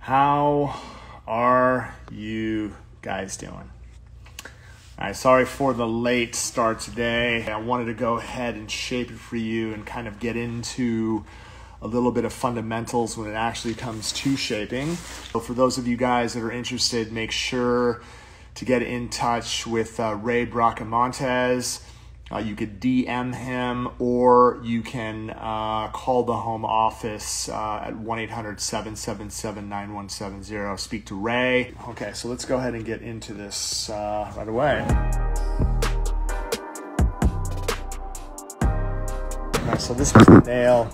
How are you guys doing? All right, sorry for the late start today. I wanted to go ahead and shape it for you and kind of get into a little bit of fundamentals when it actually comes to shaping. So for those of you guys that are interested, make sure to get in touch with Ray Bracamontes. You could DM him, or you can call the home office at 1-800-777-9170. Speak to Ray. Okay, so let's go ahead and get into this right away. Okay, so this was the nail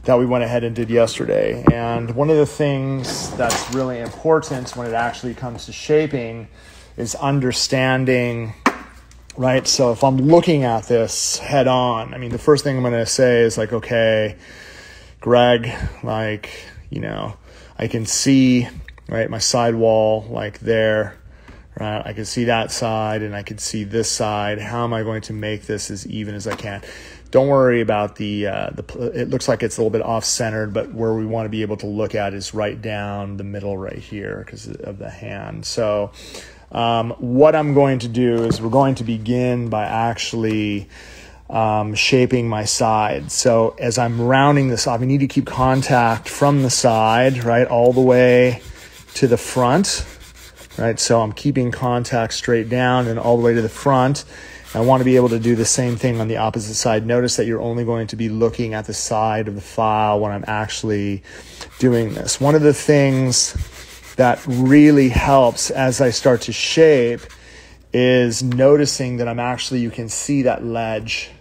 that we went ahead and did yesterday. And one of the things that's really important when it actually comes to shaping is understanding, right? So if I'm looking at this head on, I mean, the first thing I'm going to say is like, okay, Greg, like, you know, I can see, right, my sidewall like there, right? I can see that side and I can see this side. How am I going to make this as even as I can? Don't worry about it looks like it's a little bit off-centered, but where we want to be able to look at is right down the middle right here because of the hand. So what I'm going to do is we're going to begin by actually shaping my side. So as I'm rounding this off, I need to keep contact from the side, right, all the way to the front, right? So I'm keeping contact straight down and all the way to the front. I want to be able to do the same thing on the opposite side. Notice that you're only going to be looking at the side of the file when I'm actually doing this. One of the things that really helps as I start to shape is noticing that you can see that ledge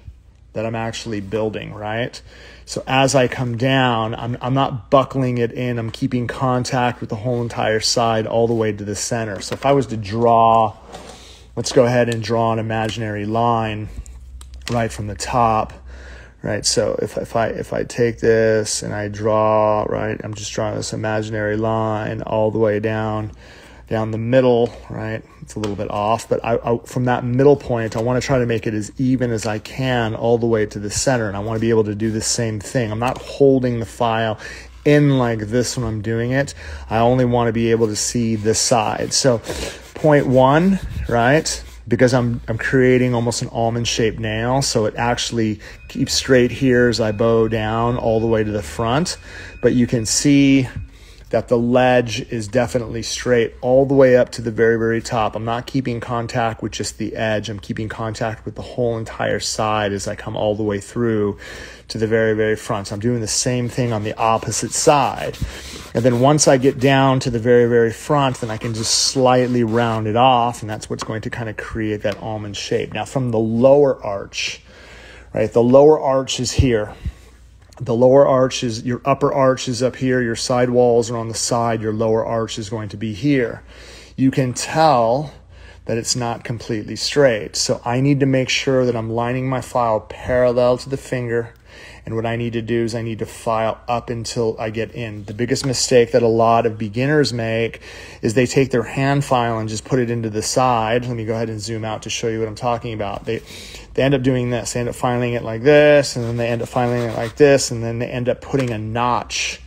that I'm actually building, right? So as I come down, I'm not buckling it in. I'm keeping contact with the whole entire side all the way to the center. So if I was to draw, let's go ahead and draw an imaginary line right from the top, right? So if I take this and I draw, right, I'm just drawing this imaginary line all the way down the middle, right? It's a little bit off, but I from that middle point, I want to try to make it as even as I can all the way to the center, and I want to be able to do the same thing. I'm not holding the file in like this when I'm doing it. I only want to be able to see this side. So point one, right? Because I'm creating almost an almond-shaped nail, so it actually keeps straight here as I bow down all the way to the front. But you can see that the ledge is definitely straight all the way up to the very, very top. I'm not keeping contact with just the edge. I'm keeping contact with the whole entire side as I come all the way through to the very, very front. So I'm doing the same thing on the opposite side. And then once I get down to the very, very front, then I can just slightly round it off, and that's what's going to kind of create that almond shape. Now from the lower arch, right, the lower arch is here. The lower arch is, your upper arch is up here, your side walls are on the side, your lower arch is going to be here. You can tell that it's not completely straight. So I need to make sure that I'm lining my file parallel to the finger. And what I need to do is I need to file up until I get in. The biggest mistake that a lot of beginners make is they take their hand file and just put it into the side. Let me go ahead and zoom out to show you what I'm talking about. They end up doing this. They end up filing it like this, and then they end up filing it like this, and then they end up putting a notch,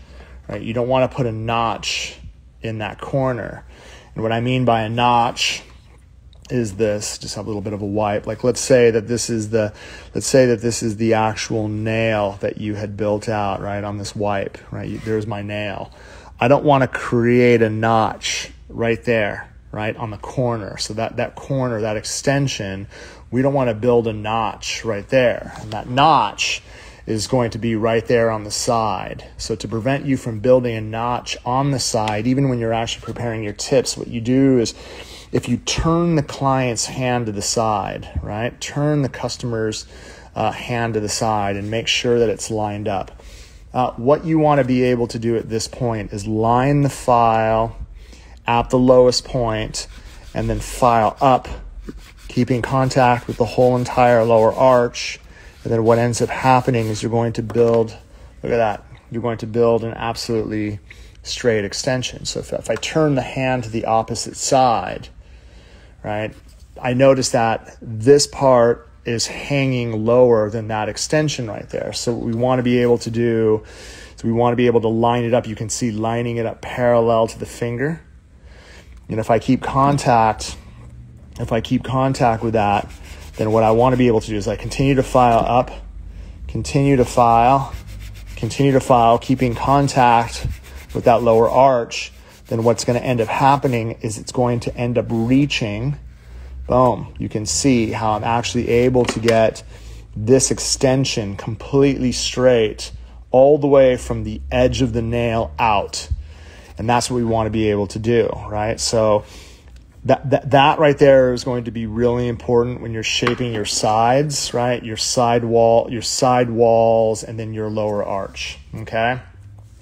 right? You don't want to put a notch in that corner. And what I mean by a notch is this, just have a little bit of a wipe. Like let's say that this is the actual nail that you had built out, right, on this wipe, right? There's my nail. I don't want to create a notch right there, right, on the corner. So that corner, that extension, we don't want to build a notch right there. And that notch is going to be right there on the side. So to prevent you from building a notch on the side, even when you're actually preparing your tips, what you do is if you turn the client's hand to the side, right, turn the customer's hand to the side and make sure that it's lined up. What you want to be able to do at this point is line the file at the lowest point and then file up, keeping contact with the whole entire lower arch. And then what ends up happening is you're going to build, look at that, you're going to build an absolutely straight extension. So if I turn the hand to the opposite side, right, I notice that this part is hanging lower than that extension right there. So what we want to be able to do is So we want to be able to line it up. You can see lining it up parallel to the finger. And if I keep contact with that, then what I want to be able to do is I continue to file up, continue to file, keeping contact with that lower arch. Then what's going to end up happening is it's going to end up reaching. Boom. You can see how I'm actually able to get this extension completely straight all the way from the edge of the nail out. And that's what we want to be able to do, right? So that right there is going to be really important when you're shaping your sides, right? Your side walls, and then your lower arch, okay?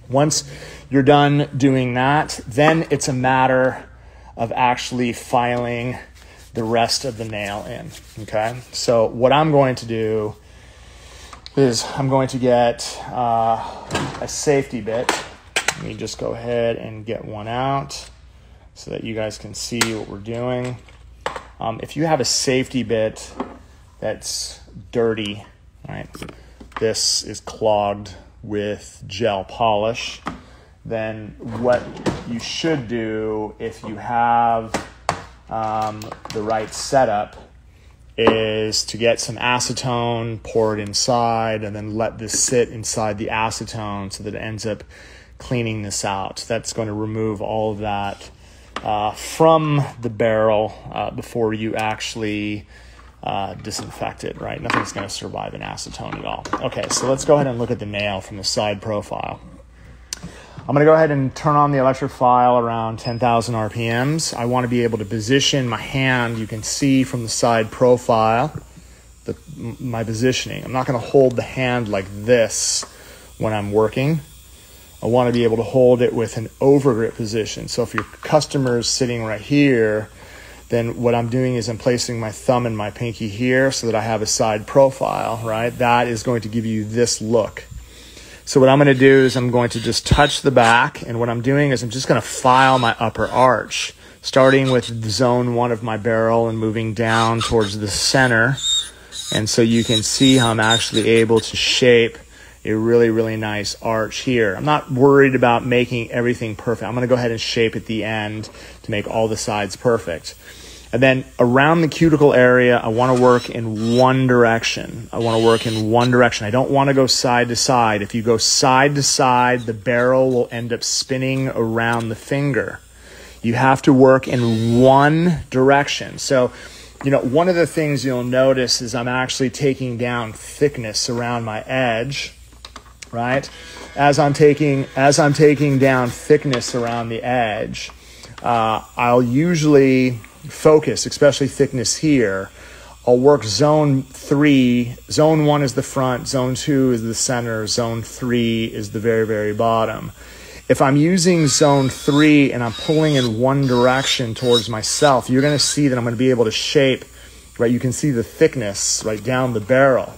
Once you're done doing that, then it's a matter of actually filing the rest of the nail in, okay? So what I'm going to do is I'm going to get a safety bit. Let me just go ahead and get one out so that you guys can see what we're doing. If you have a safety bit that's dirty, right? This is clogged with gel polish. Then what you should do, if you have the right setup, is to get some acetone, pour it inside, and then let this sit inside the acetone so that it ends up cleaning this out. That's going to remove all of that from the barrel before you actually disinfect it, right? Nothing's going to survive in acetone at all. Okay, so let's go ahead and look at the nail from the side profile. I'm going to go ahead and turn on the electric file around 10,000 RPMs. I want to be able to position my hand. You can see from the side profile my positioning. I'm not going to hold the hand like this when I'm working. I want to be able to hold it with an overgrip position. So if your customer is sitting right here, then what I'm doing is I'm placing my thumb and my pinky here so that I have a side profile, right? That is going to give you this look. So what I'm going to do is I'm going to just touch the back, and what I'm doing is I'm just going to file my upper arch, starting with zone 1 of my barrel and moving down towards the center. And so you can see how I'm actually able to shape a really, really nice arch here. I'm not worried about making everything perfect. I'm going to go ahead and shape at the end to make all the sides perfect. And then around the cuticle area, I want to work in one direction. I don't want to go side to side. If you go side to side, the barrel will end up spinning around the finger. You have to work in one direction. So, you know, one of the things you'll notice is I'm actually taking down thickness around my edge, right? As I'm taking down thickness around the edge, I'll usually focus, especially thickness here. I'll work zone 3. Zone 1 is the front, zone 2 is the center, zone 3 is the very, very bottom. If I'm using zone 3 and I'm pulling in one direction towards myself, you're going to see that I'm going to be able to shape, right? You can see the thickness right down the barrel,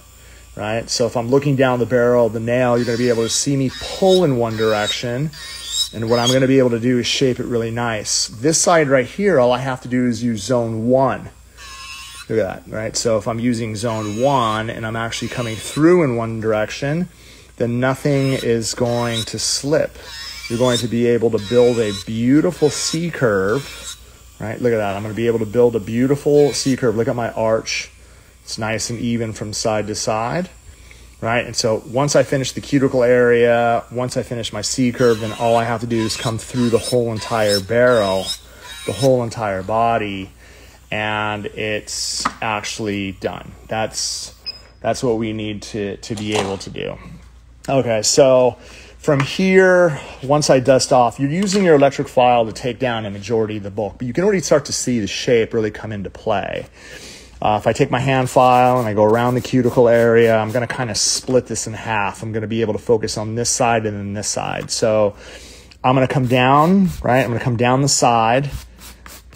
right? So if I'm looking down the barrel of the nail, you're going to be able to see me pull in one direction. And what I'm going to be able to do is shape it really nice. This side right here, all I have to do is use zone 1. Look at that, right? So if I'm using zone 1 and I'm actually coming through in one direction, then nothing is going to slip. You're going to be able to build a beautiful C curve, right? Look at that. I'm going to be able to build a beautiful C curve. Look at my arch. It's nice and even from side to side. Right, and so once I finish the cuticle area, once I finish my C curve, then all I have to do is come through the whole entire barrel, the whole entire body, and it's actually done. That's what we need to be able to do. Okay, so from here, once I dust off, you're using your electric file to take down a majority of the bulk, but you can already start to see the shape really come into play. If I take my hand file and I go around the cuticle area, I'm going to kind of split this in half. I'm going to be able to focus on this side and then this side. So I'm going to come down, right? I'm going to come down the side.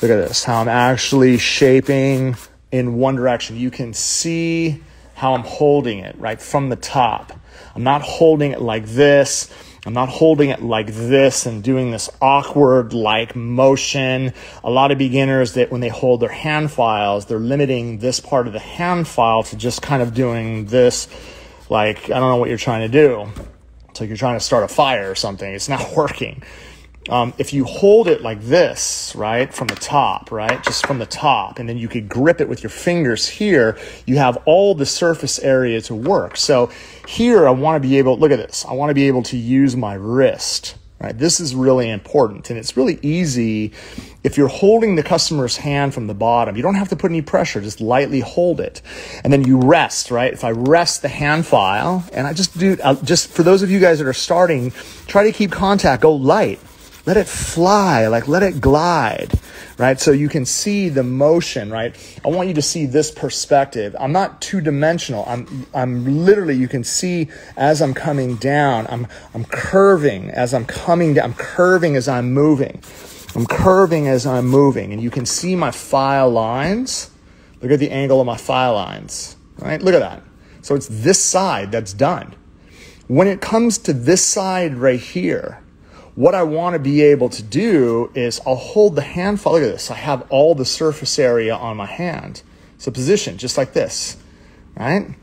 Look at this, how I'm actually shaping in one direction. You can see how I'm holding it, right, from the top. I'm not holding it like this. I'm not holding it like this and doing this awkward like motion. A lot of beginners, that when they hold their hand files, they're limiting this part of the hand file to just kind of doing this, like, I don't know what you're trying to do. It's like you're trying to start a fire or something. It's not working. If you hold it like this, right, from the top, right, just from the top, and then you could grip it with your fingers here, you have all the surface area to work. So here I want to be able, look at this, I want to be able to use my wrist, right? This is really important, and it's really easy if you're holding the customer's hand from the bottom. You don't have to put any pressure, just lightly hold it. And then you rest, right? If I rest the hand file, and I just do, just for those of you guys that are starting, try to keep contact, go light. Let it fly, like let it glide, right? So you can see the motion, right? I want you to see this perspective. I'm not two-dimensional. I'm literally, you can see as I'm coming down, I'm curving as I'm coming down. I'm curving as I'm moving. I'm curving as I'm moving. And you can see my file lines. Look at the angle of my file lines, right? Look at that. So it's this side that's done. When it comes to this side right here, what I want to be able to do is I'll hold the hand file. Look at this. I have all the surface area on my hand. So position just like this, right?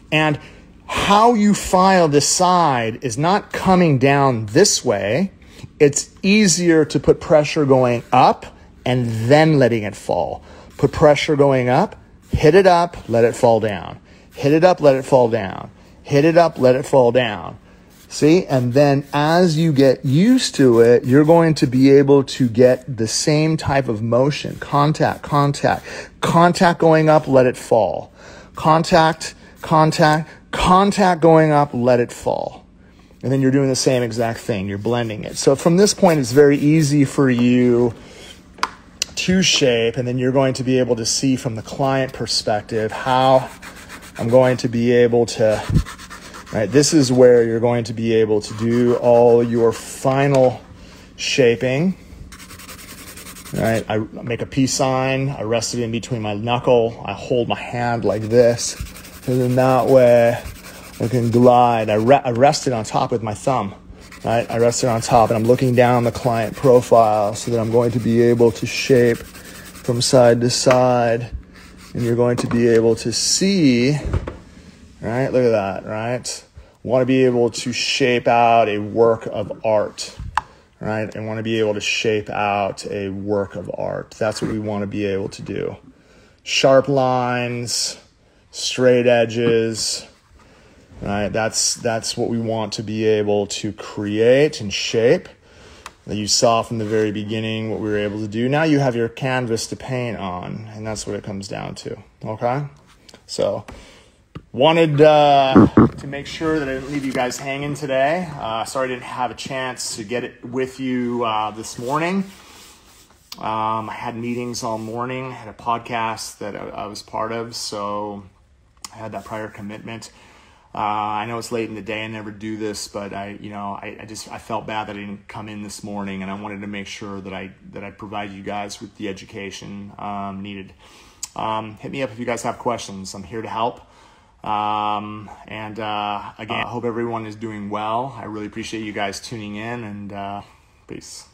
And how you file this side is not coming down this way. It's easier to put pressure going up and then letting it fall. Put pressure going up, hit it up, let it fall down. Hit it up, let it fall down. Hit it up, let it fall down. See, and then as you get used to it, you're going to be able to get the same type of motion. Contact, contact, contact going up, let it fall. Contact, contact, contact going up, let it fall. And then you're doing the same exact thing. You're blending it. So from this point, it's very easy for you to shape, and then you're going to be able to see from the client perspective how I'm going to be able to. Right, this is where you're going to be able to do all your final shaping. Right, I make a peace sign. I rest it in between my knuckle. I hold my hand like this. And then that way I can glide. I rest it on top with my thumb. Right, I rest it on top, and I'm looking down on the client profile so that I'm going to be able to shape from side to side. And you're going to be able to see. Right, look at that, right? Want to be able to shape out a work of art, right? And want to be able to shape out a work of art. That's what we want to be able to do. Sharp lines, straight edges, right? That's what we want to be able to create and shape. That you saw from the very beginning what we were able to do. Now you have your canvas to paint on, and that's what it comes down to, okay? So wanted to make sure that I didn't leave you guys hanging today. Sorry I didn't have a chance to get it with you this morning. I had meetings all morning. I had a podcast that I was part of, so I had that prior commitment. I know it's late in the day. I never do this, but I felt bad that I didn't come in this morning, and I wanted to make sure that I provide you guys with the education needed. Hit me up if you guys have questions. I'm here to help. Again, I hope everyone is doing well. I really appreciate you guys tuning in, and peace.